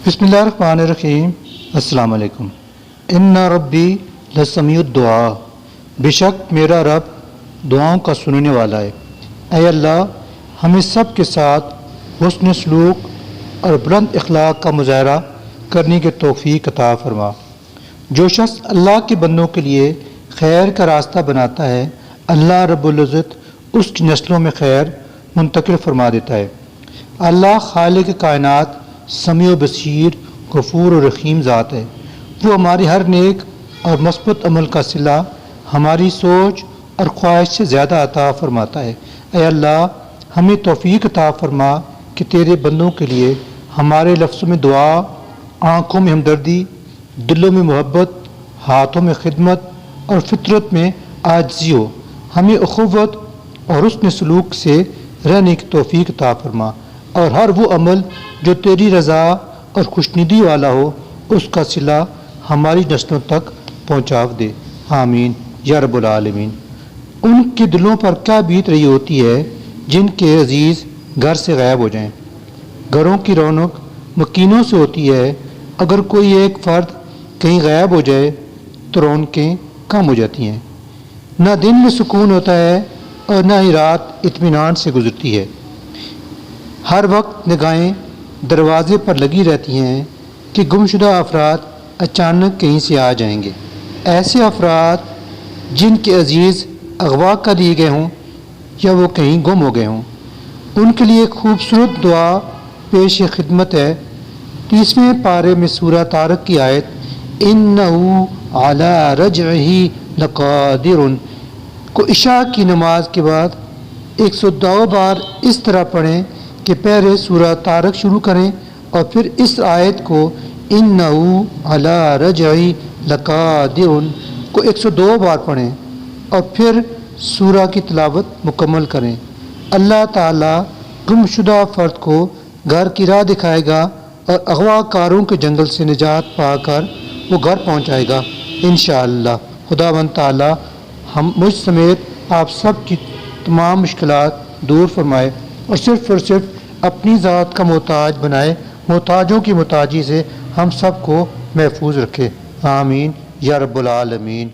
बिस्मिल्लाहिर्रहमानिर्रहीम। अस्सलाम वालेकुम। इन्ना रब्बी लसमीउद दुआ, बेशक मेरा रब दुआओं का सुनने वाला है। ऐ अल्लाह, हमें सब के साथ हुस्न सलूक और बुलंद अखलाक का मुजाहरा करने की तौफीक अता फरमा। जो शख्स अल्लाह के बंदों के लिए खैर का रास्ता बनाता है, अल्लाह रब्बुल इज़्ज़त उसकी नस्लों में खैर मुंतकिल फरमा देता है। अल्लाह खालिक कायनात समीउ बसीर गफूर और रहीम ज़ात है। वो हमारी हर नेक और मस्बत अमल का सिला हमारी सोच और ख्वाहिश से ज़्यादा अता फरमाता है। ऐ अल्लाह, हमें तौफीक अता फरमा कि तेरे बंदों के लिए हमारे लफ्ज़ों में दुआ, आँखों में हमदर्दी, दिलों में मोहब्बत, हाथों में खिदमत और फितरत में आजिज़ी हो। हमें अखुव्वत और हुस्न सलूक से रहने की तौफीक अता फरमा और हर वो अमल जो तेरी रज़ा और खुशनुदी वाला हो, उसका सिला हमारी नस्लों तक पहुँचा दे। आमीन या रब्बुल आलमीन। उनके दिलों पर क्या बीत रही होती है जिनके अजीज़ घर से गायब हो जाएं। घरों की रौनक मकीनों से होती है। अगर कोई एक फ़र्द कहीं गायब हो जाए तो रौनकें कम हो जाती हैं। न दिन में सुकून होता है और न ही रात इत्मीनान से गुजरती है। हर वक्त निगाहें दरवाजे पर लगी रहती हैं कि गुमशुदा अफराद अचानक कहीं से आ जाएंगे। ऐसे अफराद जिनके अजीज़ अगवा कर लिए गए हों या वो कहीं गुम हो गए हों, उनके लिए खूबसूरत दुआ पेश खिदमत है। 30वें पारे में सूरह तारक की आयत इन्नहु अला रजइही लक़ादिरुन को इशा की नमाज के बाद 102 बार इस तरह पढ़ें कि पहले सूरह तारक शुरू करें और फिर इस आयत को इन्नहु अला रजई लक़ादिरुन को 102 बार पढ़ें और फिर सूरह की तिलावत मुकम्मल करें। अल्लाह ताला गुमशुदा फ़र्द को घर की राह दिखाएगा और अगवाकारों के जंगल से निजात पाकर वो घर पहुँचाएगा इंशाअल्लाह। खुदावंद ताला हम मुझ समेत आप सब की तमाम मुश्किलात दूर फरमाए और सिर्फ़ अपनी ज़ात का मोहताज बनाए। मोहताजों की मोहताजी से हम सब को महफूज रखे। आमीन या रब्बुल आलमीन।